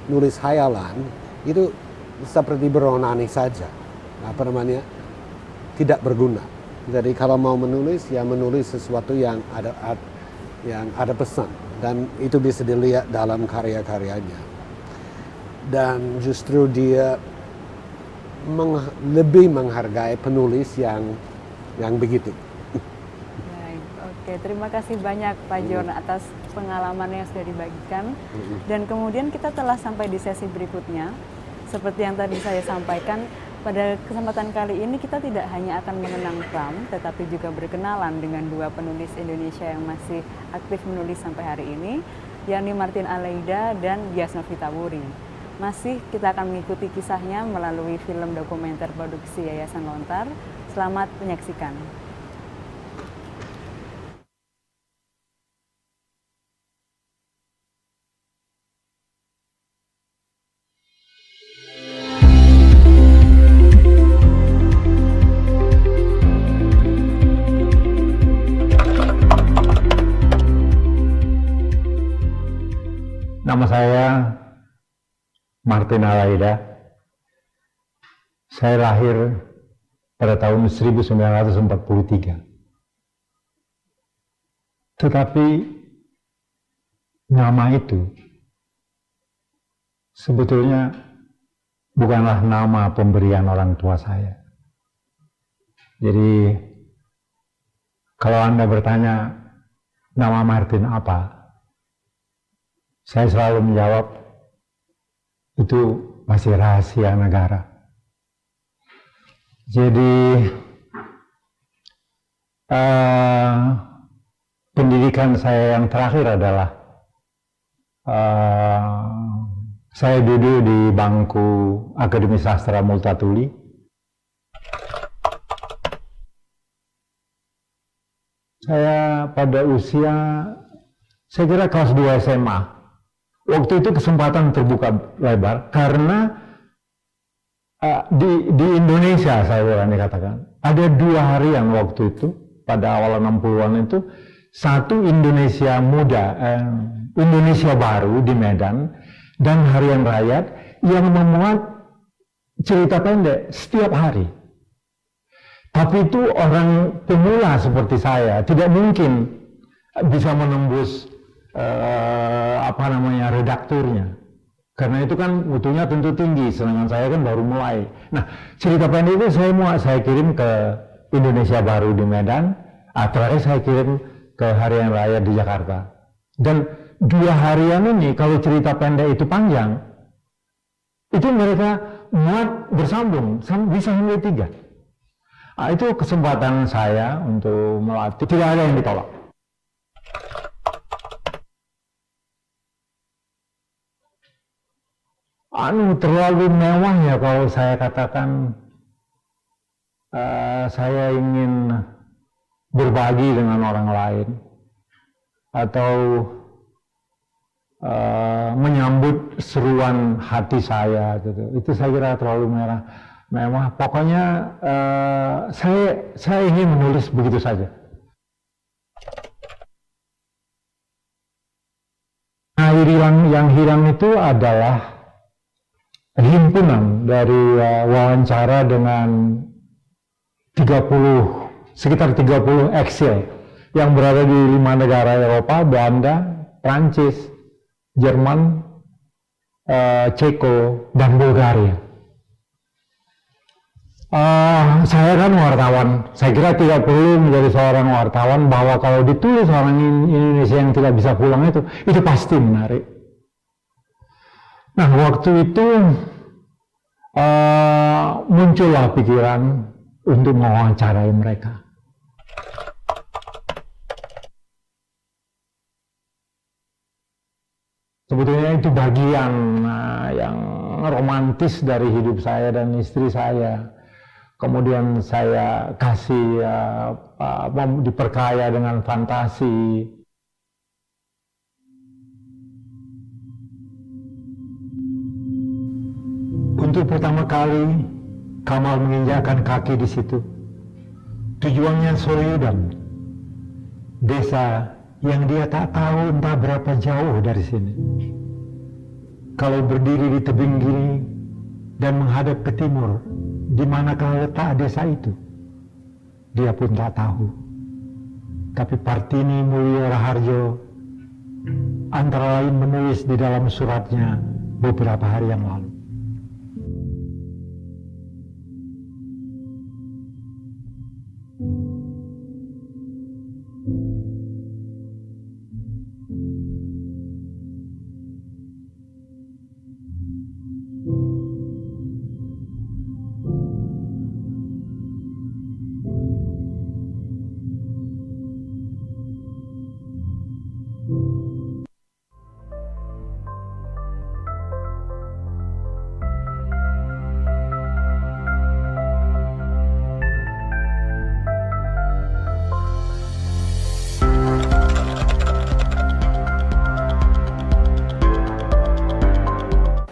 nulis hayalan, itu seperti beronani saja, tidak berguna. Jadi kalau mau menulis, ya menulis sesuatu yang ada pesan, dan itu bisa dilihat dalam karya-karyanya. Dan justru dia lebih menghargai penulis yang begitu. Baik, oke, terima kasih banyak Pak John atas pengalaman yang sudah dibagikan. Dan kemudian kita telah sampai di sesi berikutnya. Seperti yang tadi saya sampaikan, pada kesempatan kali ini kita tidak hanya akan mengenang Pram, tetapi juga berkenalan dengan dua penulis Indonesia yang masih aktif menulis sampai hari ini, yakni Martin Aleida dan Dias Novitawuri. Masih kita akan mengikuti kisahnya melalui film dokumenter produksi Yayasan Lontar. Selamat menyaksikan. Nama saya Martin Aleida. Saya lahir pada tahun 1943. Tetapi nama itu sebetulnya bukanlah nama pemberian orang tua saya. Jadi kalau Anda bertanya nama Martin apa, saya selalu menjawab itu masih rahasia negara. Jadi pendidikan saya yang terakhir adalah Saya duduk di bangku Akademi Sastra Multatuli. Saya pada usia, saya kira kelas 2 SMA. Waktu itu kesempatan terbuka lebar karena di Indonesia, saya berani katakan, ada 2 harian waktu itu, pada awal 60-an itu, satu Indonesia Muda, Indonesia Baru di Medan, dan Harian Rakyat yang memuat cerita pendek setiap hari. Tapi itu orang pemula seperti saya tidak mungkin bisa menembus redakturnya, karena itu kan mutunya tentu tinggi, sedangkan saya kan baru mulai. Nah, cerita pendek itu saya kirim ke Indonesia Baru di Medan, terakhir saya kirim ke Harian Rakyat di Jakarta. Dan 2 harian ini kalau cerita pendek itu panjang, itu mereka muat bersambung bisa sampai 3. Itu kesempatan saya untuk melatih, tidak ada yang ditolak. Terlalu mewah ya kalau saya katakan saya ingin berbagi dengan orang lain atau menyambut seruan hati saya gitu. Itu saya kira terlalu mewah. Pokoknya saya ingin menulis begitu saja. Yang hilang itu adalah himpunan dari wawancara dengan sekitar 30 eksil yang berada di 5 negara Eropa, Belanda, Prancis, Jerman, Ceko, dan Bulgaria. Saya kan wartawan, saya kira tidak perlu menjadi seorang wartawan bahwa kalau ditulis orang Indonesia yang tidak bisa pulang itu pasti menarik. Nah, waktu itu muncullah pikiran untuk mewawancarai mereka. Sebetulnya itu bagian yang romantis dari hidup saya dan istri saya. Kemudian saya kasih diperkaya dengan fantasi. Untuk pertama kali Kamal menginjakkan kaki di situ. Tujuannya Soryudam, desa yang dia tak tahu entah berapa jauh dari sini. Kalau berdiri di tebing gini dan menghadap ke timur, di manakah letak desa itu? Dia pun tak tahu. Tapi Partini Mulyo Raharjo antara lain menulis di dalam suratnya beberapa hari yang lalu.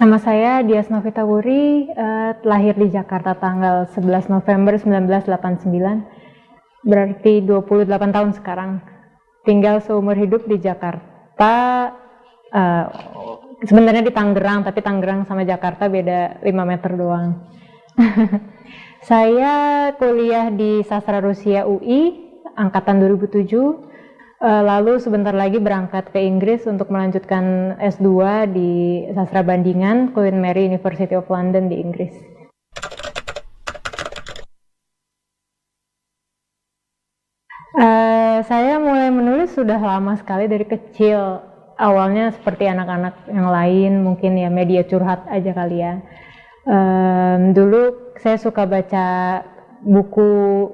Nama saya Dias Novita Wuri, lahir di Jakarta tanggal 11 November 1989, berarti 28 tahun sekarang. Tinggal seumur hidup di Jakarta, sebenarnya di Tangerang, tapi Tangerang sama Jakarta beda 5 meter doang. Saya kuliah di Sastra Rusia UI, angkatan 2007. Lalu sebentar lagi berangkat ke Inggris untuk melanjutkan S2 di Sastra Bandingan, Queen Mary University of London di Inggris. Saya mulai menulis sudah lama sekali, dari kecil. Awalnya seperti anak-anak yang lain, mungkin ya media curhat aja kali ya. Dulu saya suka baca buku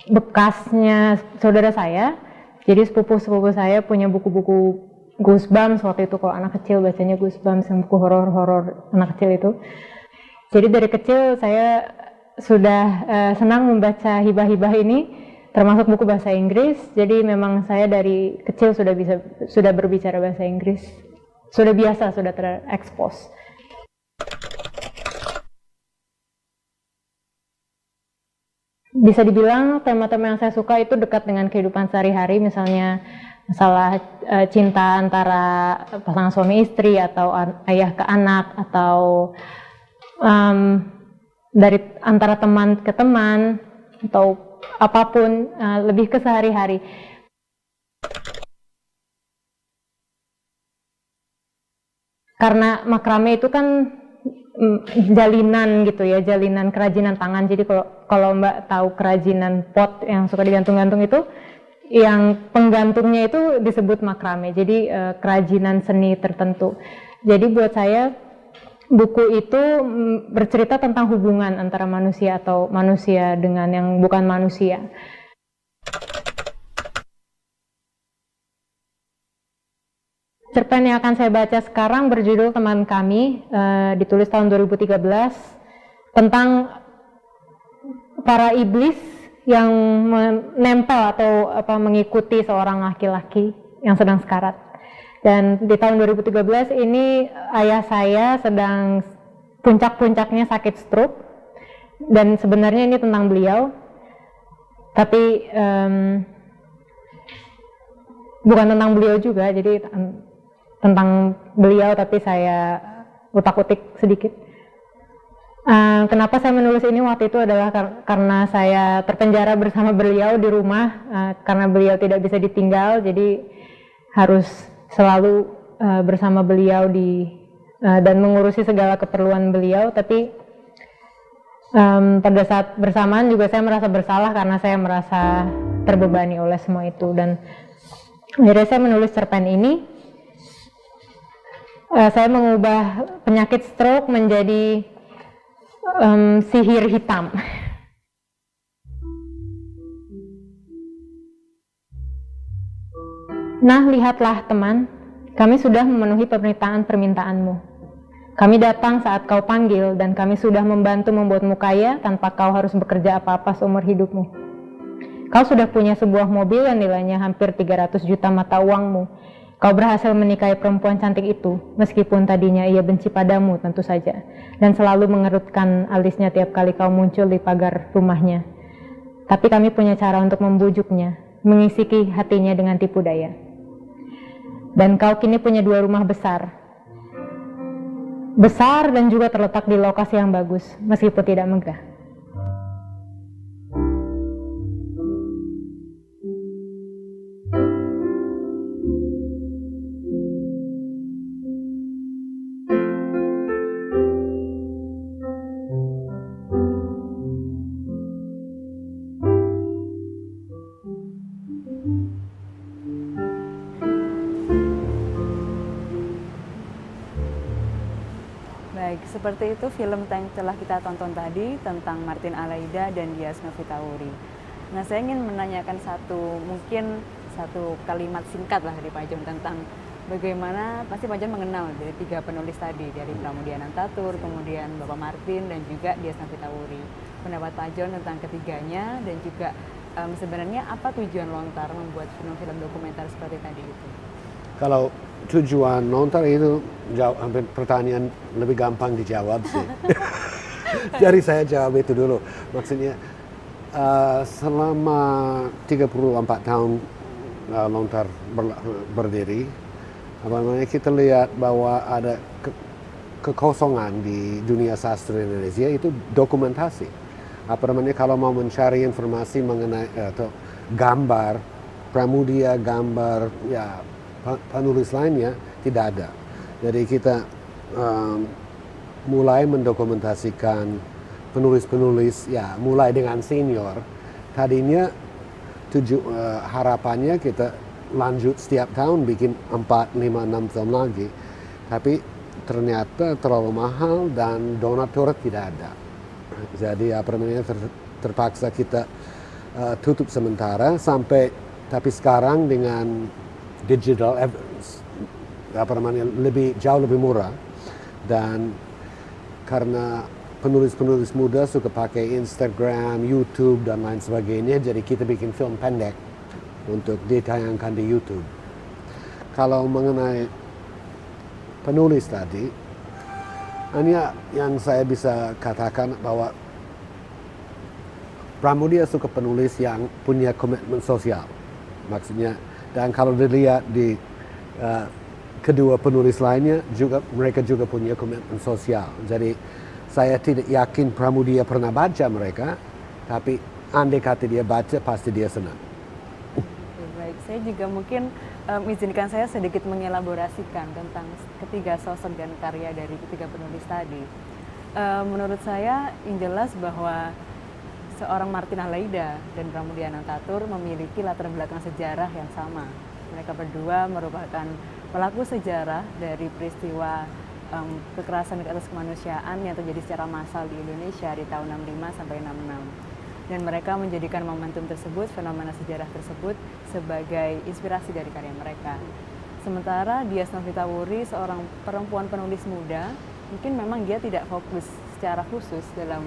bekasnya saudara saya. Jadi sepupu-sepupu saya punya buku-buku Goosebumps waktu itu, kalau anak kecil bacanya Goosebumps, yang buku horor-horor anak kecil itu. Jadi dari kecil saya sudah senang membaca hibah-hibah ini, termasuk buku bahasa Inggris. Jadi memang saya dari kecil sudah berbicara bahasa Inggris, sudah biasa, sudah terekspos. Bisa dibilang tema-tema yang saya suka itu dekat dengan kehidupan sehari-hari, misalnya masalah cinta antara pasangan suami istri, atau ayah ke anak, atau dari antara teman ke teman, atau apapun, lebih ke sehari-hari. Karena makrame itu kan jalinan gitu ya, jalinan kerajinan tangan. Jadi kalau Mbak tahu kerajinan pot yang suka digantung-gantung itu, yang penggantungnya itu disebut makrame. Jadi kerajinan seni tertentu. Jadi buat saya buku itu bercerita tentang hubungan antara manusia atau manusia dengan yang bukan manusia. Cerpen yang akan saya baca sekarang berjudul Teman Kami, ditulis tahun 2013, tentang para iblis yang menempel atau mengikuti seorang laki-laki yang sedang sekarat. Dan di tahun 2013 ini ayah saya sedang puncak-puncaknya sakit stroke, dan sebenarnya ini tentang beliau, tapi bukan tentang beliau juga, jadi tentang beliau tapi saya utak-utik sedikit. Kenapa saya menulis ini waktu itu adalah karena saya terpenjara bersama beliau di rumah, karena beliau tidak bisa ditinggal, jadi harus selalu bersama beliau dan mengurusi segala keperluan beliau. Tapi pada saat bersamaan juga saya merasa bersalah karena saya merasa terbebani oleh semua itu, dan akhirnya saya menulis cerpen ini. Saya mengubah penyakit stroke menjadi sihir hitam. Nah, lihatlah teman, kami sudah memenuhi permintaan-permintaanmu. Kami datang saat kau panggil, dan kami sudah membantu membuatmu kaya tanpa kau harus bekerja apa-apa seumur hidupmu. Kau sudah punya sebuah mobil yang nilainya hampir 300 juta mata uangmu. Kau berhasil menikahi perempuan cantik itu, meskipun tadinya ia benci padamu tentu saja, dan selalu mengerutkan alisnya tiap kali kau muncul di pagar rumahnya. Tapi kami punya cara untuk membujuknya, mengisiki hatinya dengan tipu daya. Dan kau kini punya 2 rumah besar dan juga terletak di lokasi yang bagus, meskipun tidak megah. Baik, seperti itu film yang telah kita tonton tadi tentang Martin Alaida dan Dias Novitauri. Nah, saya ingin menanyakan mungkin satu kalimat singkat lah dari Pak John tentang bagaimana, pasti Pak John mengenal dari 3 penulis tadi, dari Pramudia Anantatur, kemudian Bapak Martin, dan juga Dias Novitauri. Pendapat Pak John tentang ketiganya, dan juga sebenarnya apa tujuan Lontar membuat film-film dokumenter seperti tadi itu? Kalau tujuan Lontar itu pertanyaan lebih gampang dijawab sih. Jadi saya jawab itu dulu. Maksudnya selama 34 tahun Lontar berdiri, kita lihat bahwa ada kekosongan di dunia sastra Indonesia, itu dokumentasi. Kalau mau mencari informasi mengenai atau gambar Pramudia, gambar penulis lainnya tidak ada. Jadi kita mulai mendokumentasikan penulis-penulis, mulai dengan senior. Tadinya harapannya kita lanjut setiap tahun bikin 4, 5, 6 film lagi. Tapi ternyata terlalu mahal dan donatur tidak ada. Jadi terpaksa kita tutup sementara tapi sekarang dengan digital jauh lebih murah, dan karena penulis-penulis muda suka pakai Instagram, YouTube dan lain sebagainya, jadi kita bikin film pendek untuk ditayangkan di YouTube. Kalau mengenai penulis tadi, hanya yang saya bisa katakan bahwa Pramudia suka penulis yang punya komitmen sosial, maksudnya. Dan kalau dilihat di kedua penulis lainnya juga, mereka juga punya komitmen sosial. Jadi saya tidak yakin Pramudia pernah baca mereka, tapi andai kata dia baca pasti dia senang. Baik, saya juga mungkin izinkan saya sedikit mengelaborasikan tentang ketiga sosok dan karya dari ketiga penulis tadi. Menurut saya yang jelas bahwa seorang Martina Leida dan Pramudia Anantatur memiliki latar belakang sejarah yang sama. Mereka berdua merupakan pelaku sejarah dari peristiwa kekerasan atas kemanusiaan yang terjadi secara massal di Indonesia di tahun 65 sampai 66. Dan mereka menjadikan momentum tersebut, fenomena sejarah tersebut sebagai inspirasi dari karya mereka. Sementara Dias Novitawuri, seorang perempuan penulis muda, mungkin memang dia tidak fokus secara khusus dalam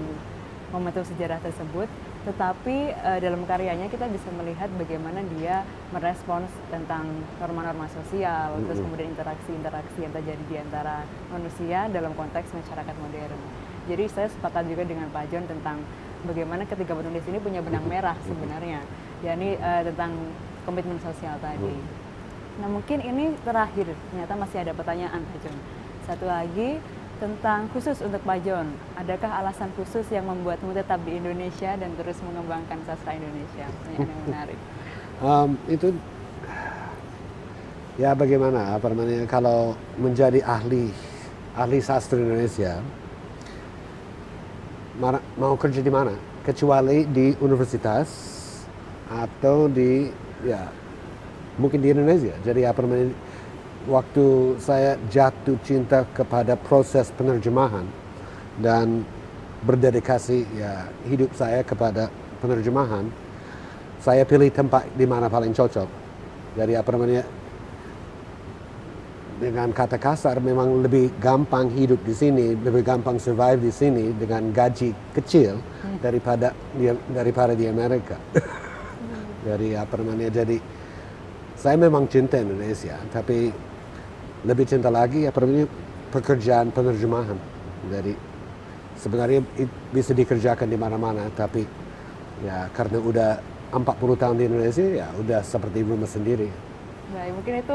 momentum sejarah tersebut, tetapi dalam karyanya kita bisa melihat bagaimana dia merespons tentang norma-norma sosial, terus kemudian interaksi-interaksi yang terjadi di antara manusia dalam konteks masyarakat modern. Jadi saya sepakat juga dengan Pak John tentang bagaimana ketiga penulis ini punya benang merah sebenarnya, yakni tentang komitmen sosial tadi. Nah mungkin ini terakhir, ternyata masih ada pertanyaan Pak John. Satu lagi, tentang khusus untuk Pak John, adakah alasan khusus yang membuatmu tetap di Indonesia dan terus mengembangkan sastra Indonesia? Pertanyaan yang menarik. Itu ya bagaimana kalau menjadi ahli sastra Indonesia, mau kerja di mana? Kecuali di universitas atau mungkin di Indonesia. Jadi waktu saya jatuh cinta kepada proses penerjemahan dan berdedikasi hidup saya kepada penerjemahan, saya pilih tempat di mana paling cocok. Jadi dengan kata kasar, memang lebih gampang hidup di sini, lebih gampang survive di sini dengan gaji kecil daripada di Amerika. Jadi saya memang cinta Indonesia, tapi lebih cinta lagi pekerjaan penerjemahan. Jadi sebenarnya bisa dikerjakan di mana-mana, tapi karena udah 40 tahun di Indonesia, udah seperti rumah sendiri. Baik, mungkin itu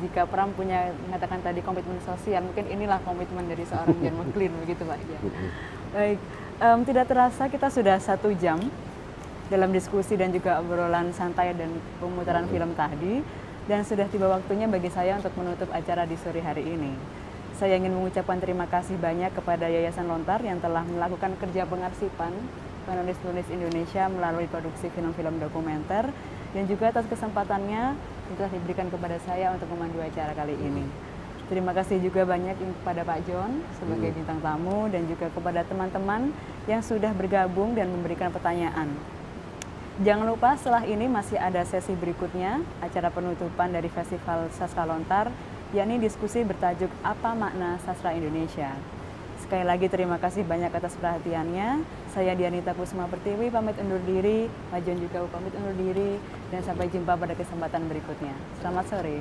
jika Pram punya mengatakan tadi komitmen sosial, mungkin inilah komitmen dari seorang John McLean, begitu Pak. Ya. Baik, tidak terasa kita sudah 1 jam dalam diskusi dan juga obrolan santai dan pemutaran film tadi. Dan sudah tiba waktunya bagi saya untuk menutup acara di sore hari ini. Saya ingin mengucapkan terima kasih banyak kepada Yayasan Lontar yang telah melakukan kerja pengarsipan penulis-penulis Indonesia melalui produksi film-film dokumenter, dan juga atas kesempatannya yang telah diberikan kepada saya untuk memandu acara kali ini. Terima kasih juga banyak kepada Pak John sebagai bintang tamu, dan juga kepada teman-teman yang sudah bergabung dan memberikan pertanyaan. Jangan lupa setelah ini masih ada sesi berikutnya, acara penutupan dari Festival Sastra Lontar, yakni diskusi bertajuk Apa Makna Sastra Indonesia. Sekali lagi terima kasih banyak atas perhatiannya. Saya Dianita Kusuma Pertiwi pamit undur diri, Pak John juga pamit undur diri, dan sampai jumpa pada kesempatan berikutnya. Selamat sore.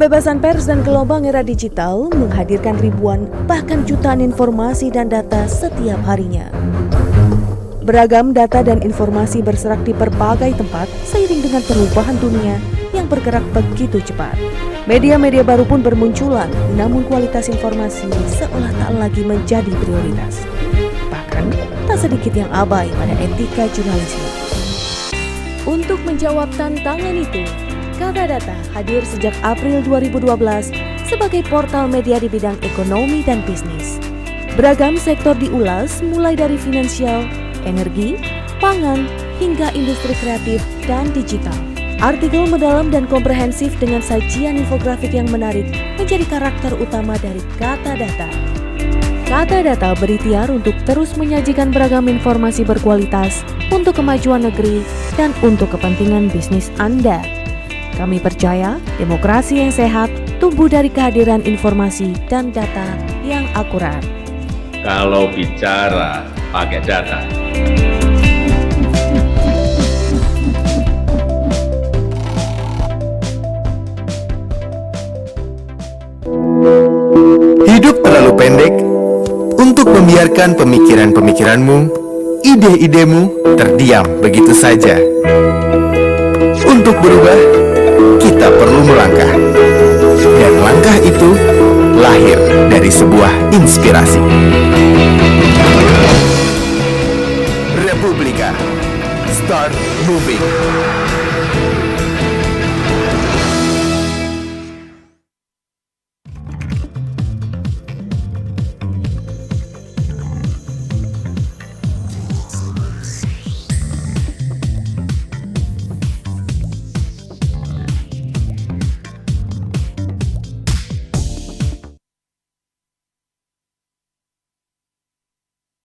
Kebebasan pers dan gelombang era digital menghadirkan ribuan bahkan jutaan informasi dan data setiap harinya. Beragam data dan informasi berserak di berbagai tempat seiring dengan perubahan dunia yang bergerak begitu cepat. Media-media baru pun bermunculan, namun kualitas informasi seolah tak lagi menjadi prioritas. Bahkan, tak sedikit yang abai pada etika jurnalisme. Untuk menjawab tantangan itu, Kata Data hadir sejak April 2012 sebagai portal media di bidang ekonomi dan bisnis. Beragam sektor diulas mulai dari finansial, energi, pangan, hingga industri kreatif dan digital. Artikel mendalam dan komprehensif dengan sajian infografik yang menarik menjadi karakter utama dari Kata Data. Kata Data berikhtiar untuk terus menyajikan beragam informasi berkualitas untuk kemajuan negeri dan untuk kepentingan bisnis Anda. Kami percaya demokrasi yang sehat tumbuh dari kehadiran informasi dan data yang akurat. Kalau bicara pakai data. Hidup terlalu pendek untuk membiarkan pemikiran-pemikiranmu, ide-idemu terdiam begitu saja. Untuk berubah, kita perlu melangkah. Dan langkah itu lahir dari sebuah inspirasi. Republika, start moving.